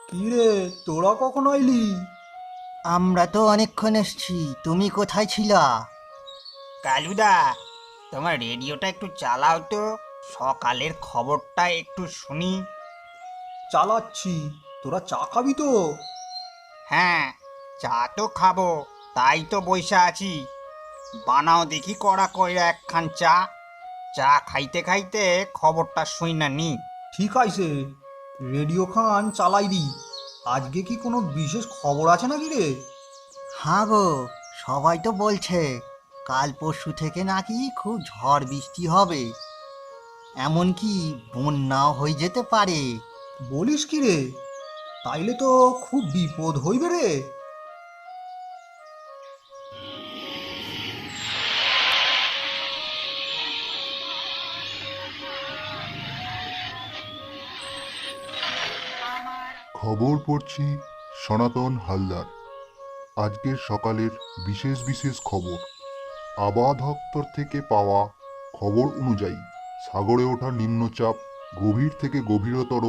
কি রে, তোরা কখন আইলি? আমরা তো অনেকক্ষণ এসছি, তুমি কোথায় ছিলা? কালুদা, তোমার রেডিওটা একটু চালাও তো, সকালের খবরটা একটু শুনি। চালাচ্ছি। তোরা চা খাবি তো? হ্যাঁ, চা তো খাবো, তাই তো বইসা আছি। বানাও দেখি কড়া কইরা একখান চা। চা খাইতে খাইতে খবরটা শুই না নি। ঠিক আছে, রেডিও খান চালাই দি। আজকে কি কোনো বিশেষ খবর আছে নাকি রে? হ্যাঁ গো, সবাই তো বলছে কাল পরশু থেকে নাকি খুব ঝড় বৃষ্টি হবে, এমনকি বন্যাও হয়ে যেতে পারে। বলিস কি রে? তাইলে তো খুব বিপদ হইবে রে। খবর পড়ছি সনাতন হালদার। আজকের সকালের বিশেষ বিশেষ খবর। আবহাওয়া দপ্তর থেকে পাওয়া খবর অনুযায়ী সাগরে ওঠা নিম্নচাপ গভীর থেকে গভীরতর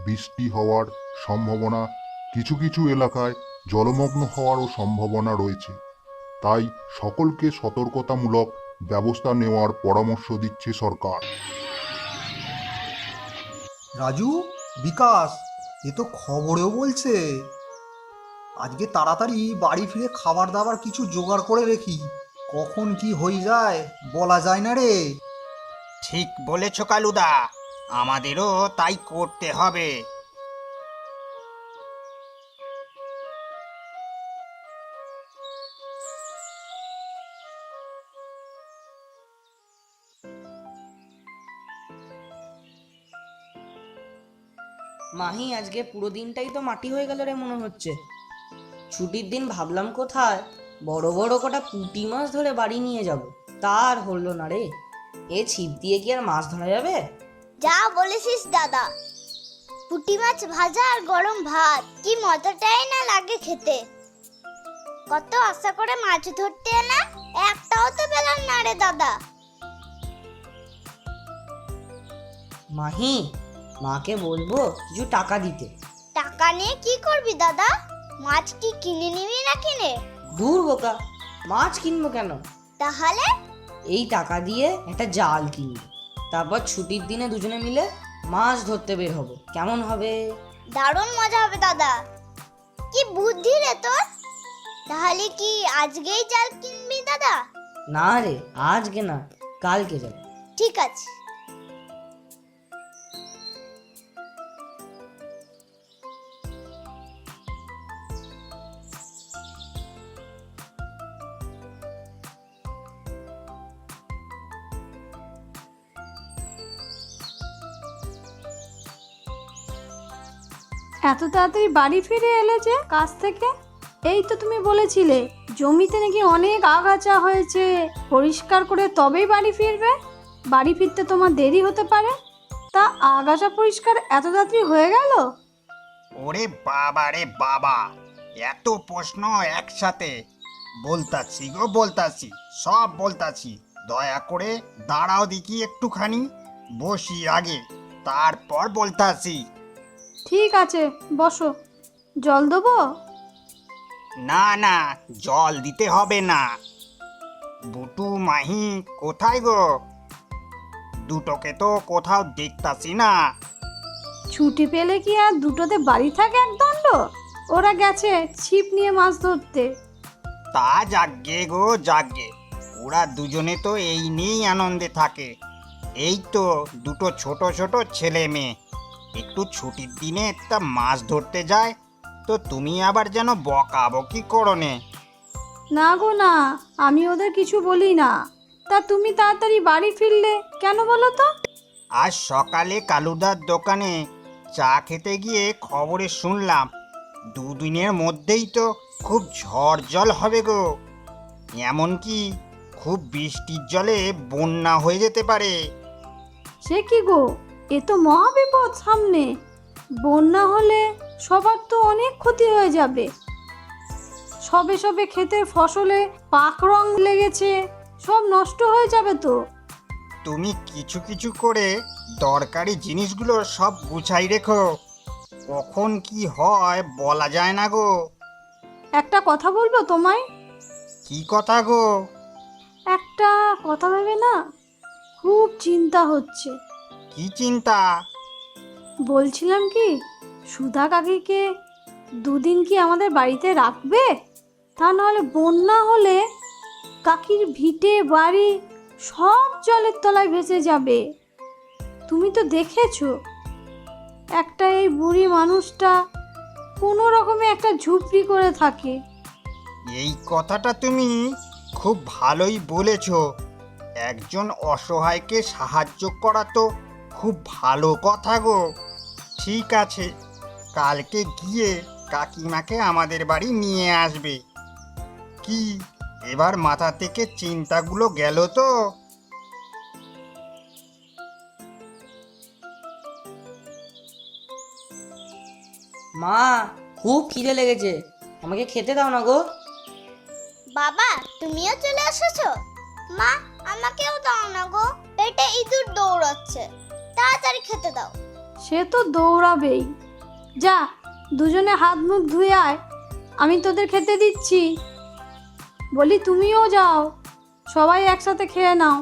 বৃষ্টি হওয়ার সম্ভাবনা, কিছু কিছু এলাকায় জলমগ্ন হওয়ারও সম্ভাবনা রয়েছে। তাই সকলকে সতর্কতামূলক ব্যবস্থা নেওয়ার পরামর্শ দিচ্ছে সরকার। রাজু, বিকাশ, এ তো খবরেও বলছে। আজকে তাড়াতাড়ি বাড়ি ফিরে খাবার দাবার কিছু জোগাড় করে রেখি। কখন কি হয়ে যায় বলা যায় না রে। ঠিক বলেছ কালুদা, আমাদেরও তাই করতে হবে। মাহি, আজকে পুরো দিনটাই তো মাটি হয়ে গেল রে মনে হচ্ছে। ছুটির দিন ভাবলাম কোথায় বড় বড় কটা পুঁটি মাছ ধরে বাড়ি নিয়ে যাব, তার হলো না রে। এ ছিপ দিয়ে কি আর মাছ ধরা যাবে? যা বলেছিস দাদা, পুঁটি মাছ ভাজা আর গরম ভাত কি মজাটাই না লাগে খেতে। কত আশা করে মাছ ধরতে এলাম, একটাও তো পেলাম না রে দাদা। মাহি, মাকে বলবো কিছু টাকা দিতে। টাকা নিয়ে কি করবি দাদা? মাছ কি কিনে নিবি না কিনে? দূর বোকা, মাছ কিনবো কেন? তাহলে এই টাকা দিয়ে একটা জাল কিনবো, তারপর ছুটির দিনে দুজনে মিলে মাছ ধরতে বের হবো, কেমন হবে? দারুণ মজা হবে দাদা। কি বুদ্ধি রে তোর! তাহলে কি আজকেই জাল কিনবি দাদা? না রে, আজকে না, কালকে যাবো। ঠিক আছে। এত তাড়াতাড়ি বাড়ি ফিরে এলে যে কাজ থেকে? এই তো তুমি বলেছিলে জমিতে নাকি অনেক আগাছা হয়েছে, পরিষ্কার করে তবেই বাড়ি ফিরবে। বাড়ি ফিরতে তোমার দেরি হতে পারে, তা আগাছা পরিষ্কার এত তাড়াতাড়ি হয়ে গেল? ওরে বাবা রে বাবা, এত প্রশ্ন একসাথে! বলতাছি গো বলতাছি, সব বলতাছি। দয়া করে দাঁড়াও দেখি একটুখানি, বসি আগে, তারপর বলতাছি। ঠিক আছে, বসো। জল দেবো? না না, জল দিতে হবে না। বুটু মাহি কোথায় গো? দুটোকে তো কোথাও দেখতাছি না। ছুটি পেলে কি আর দুটোতে বাড়ি থাকে একদণ্ড? ওরা গেছে ছিপ নিয়ে মাছ ধরতে। তা যাগ্গে গো যাগ্গে, ওরা দুজনে তো এই নিয়েই আনন্দে থাকে। এই তো দুটো ছোট ছোট ছেলে মেয়ে একটু ছুটির দিনে তা মাছ ধরতে যায়, তো তুমি আবার যেন বকাবকি করো নে। না গো না, আমি ওদের কিছু বলি না। তা তুমি তাড়াতাড়ি বাড়ি ফিরলে কেন বলো তো? আজ সকালে কালুদার দোকানে চা খেতে গিয়ে খবরে শুনলাম দুদিনের মধ্যেই তো খুব ঝড় জল হবে গো, এমনকি খুব বৃষ্টির জলে বন্যা হয়ে যেতে পারে। সে কি গো, এ তো মহাবিপদ সামনে। বন্যা হলে সবার তো অনেক ক্ষতি হয়ে যাবে। সবে সবে ক্ষেতের ফসলে পাক রং লেগেছে, সব নষ্ট হয়ে যাবে তো। তুমি কিছু কিছু করে দরকারি জিনিসগুলো সব গুছাই রেখো, কখন কি হয় বলা যায় না গো। একটা কথা বলবো তোমায়? কি কথা গো? একটা কথা ভেবে না খুব চিন্তা হচ্ছে। কি চিন্তা? বলছিলাম কি, সুধা কাকিকে দুদিন কি আমাদের বাড়িতে রাখবে? তা নাহলে বন্যা হলে কাকির ভিটে বাড়ি সব জলের তলায় ভেসে যাবে। তুমি তো দেখেছো একটা এই বুড়ি মানুষটা কোনো রকমে একটা ঝুপড়ি করে থাকে। এই কথাটা তুমি খুব ভালোই বলেছো। একজন অসহায়কে সাহায্য করা তো খুব ভালো কথা গো। ঠিক আছে, কালকে গিয়ে কাকিমাকে আমাদের বাড়ি নিয়ে আসবে। কি এবার মাথা থেকে চিন্তাগুলো গেল তো? মা, খুব খিদে লেগেছে, আমাকে খেতে দাও না গো। বাবা তুমিও চলে এসেছো? মা আমাকেও দাও না গো, পেটে ইঁদুর দৌড়াচ্ছে, তাড়াতাড়ি খেতে দাও। সে তো দৌড়াবেই। যা, দুজনে হাত মুখ ধুয়ে আয়, আমি তোদের খেতে দিচ্ছি। বলি তুমিও যাও, সবাই একসাথে খেয়ে নাও।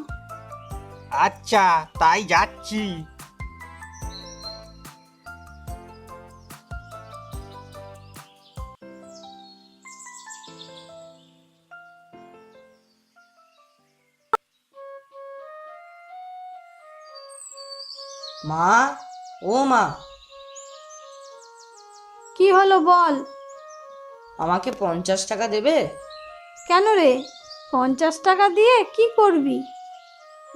আচ্ছা, তাই যাচ্ছি। মা, ও মা, কি হলো বল? আমাকে 50 টাকা দেবে? কেন রে, 50 টাকা দিয়ে কি করবি?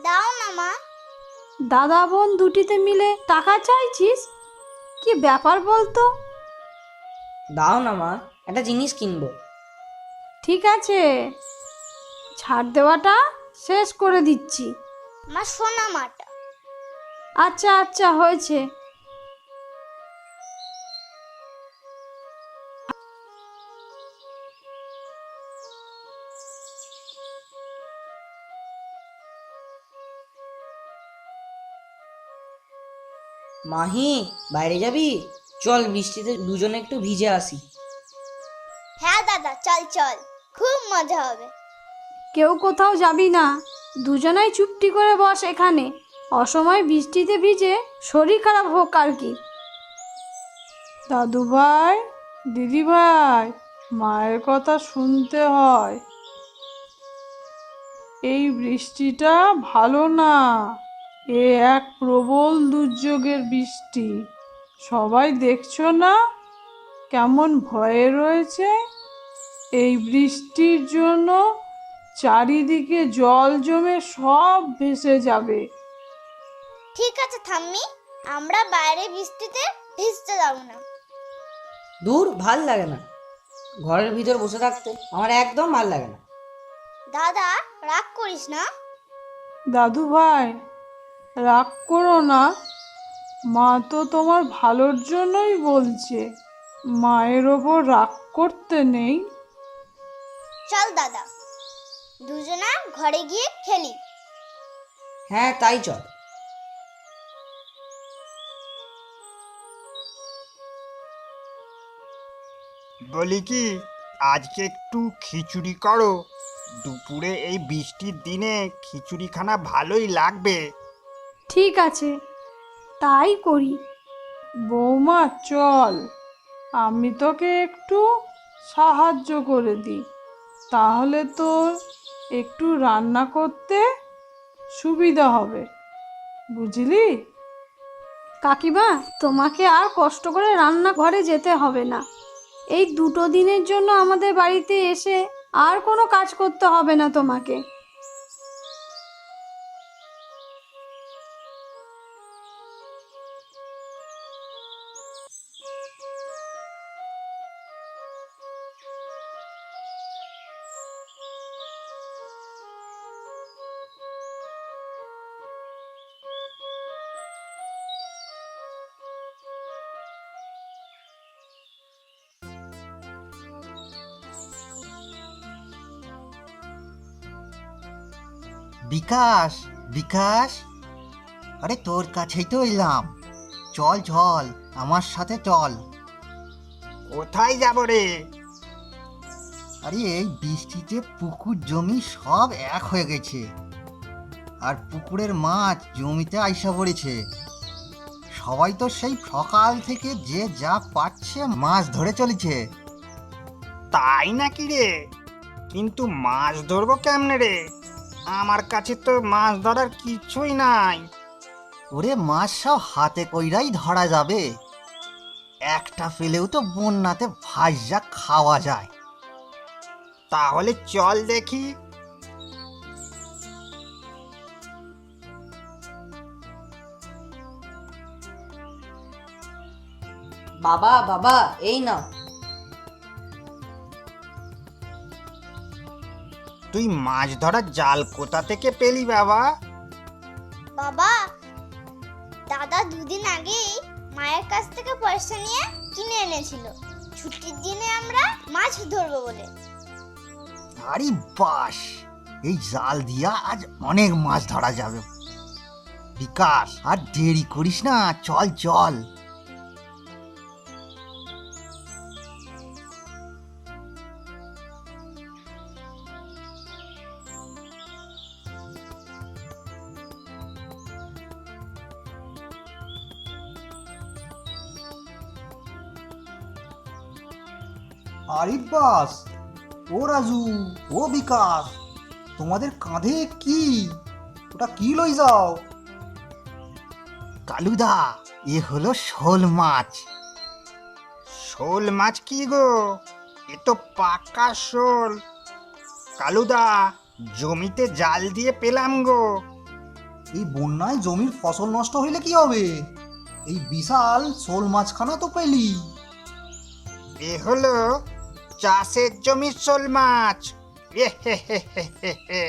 দাও না মা। দাদা বোন দুটিতে মিলে টাকা চাইছিস? কি ব্যাপার বলতো? দাও না মা, একটা জিনিস কিনবো। ঠিক আছে, ছাড় দেওয়াটা শেষ করে দিচ্ছি। মা সোনা মাটা। আচ্ছা আচ্ছা, হয়েছে। মাহি, বাইরে যাবি? চল বৃষ্টিতে দুজনে একটু ভিজে আসি। হ্যাঁ দাদা, চল চল, খুব মজা হবে। কেউ কোথাও যাবি না, দুজনাই চুপটি করে বস এখানে। অসময় বৃষ্টিতে ভিজে শরীর খারাপ হোক আর কি। দাদু ভাই, দিদি ভাই, মায়ের কথা শুনতে হয়। এই বৃষ্টিটা ভালো না, এ এক প্রবল দুর্যোগের বৃষ্টি। সবাই দেখছো না কেমন ভয়ে রয়েছে? এই বৃষ্টির জন্য চারিদিকে জল জমে সব ভেসে যাবে। ঠিক আছে ঠাম্মি, আমরা বাইরে বৃষ্টিতে ভিজতে যাব না। দূর, ভাল লাগে না, ঘরের ভিতর বসে থাকতে আমার একদম ভাল লাগে না। দাদা রাগ করিস না। দাদু ভাই, রাগ করো না, মা তো তোমার ভালোর জন্যই বলছে। মায়ের ওপর রাগ করতে নেই। চল দাদা, দুজনা ঘরে গিয়ে খেলি। হ্যাঁ তাই চল। বলি কি, আজকে একটু খিচুড়ি করো। দুপুরে এই বৃষ্টির দিনে খিচুড়িখানা ভালোই লাগবে। ঠিক আছে, তাই করি। বৌমা চল, আমি তোকে একটু সাহায্য করে দিই, তাহলে তোর একটু রান্না করতে সুবিধা হবে, বুঝলি? কাকিমা, তোমাকে আর কষ্ট করে রান্নাঘরে যেতে হবে না। এই 2 দিনের জন্য আমাদের বাড়িতে এসে আর কোনো কাজ করতে হবে না তোমাকে। বিকাশ, বিকাশ, আরে তোর কাছেই তো এলাম, চল চল আমার সাথে চল। কোথায় যাব রে? আরে এই বৃষ্টিতে পুকুর জমি সব এক হয়ে গেছে, আর পুকুরের মাছ জমিতে আইসা পড়েছে। সবাই তো সেই সকাল থেকে যে যা পাচ্ছে মাছ ধরে চলেছে। তাই নাকি রে? কিন্তু মাছ ধরবো কেমনে রে? আমার কাছে তো মাছ ধরার কিছুই নাই। ওরে মাছ সব হাতে কইরাই ধরা যাবে, একটা পেলেও তো বন্যাতে ভাজা খাওয়া যায়। তাহলে চল দেখি। বাবা বাবা, এই নাও। তুই মাছ ধরার জাল কোথা থেকে পেলি বাবা? বাবা, দাদা দুদিন আগেই মায়ের কাছ থেকে পয়সা নিয়ে কিনে এনেছিল, ছুটির দিনে আমরা মাছ ধরবো বলে। আরে বাস, এই জাল দিয়া আজ অনেক মাছ ধরা যাবে। বিকাশ, আর দেরি করিস না, চল চল। আরিব্বাস, ও রাজু, ও বিকাশ, তোমাদের কাঁধে কি? ওটা কি লই যাও? কালুদা, এ হলো শোল মাছ। শোল মাছ কি গো? এ তো পাকা শোল। কালুদা, জমিতে জাল দিয়ে পেলাম গো। এই বন্যায় জমির ফসল নষ্ট হইলে কি হবে? এই বিশাল শোল মাছখানা তো পেলি। এ হলো চাষের জমির শোল মাছ। এ হে হে হে হে হে।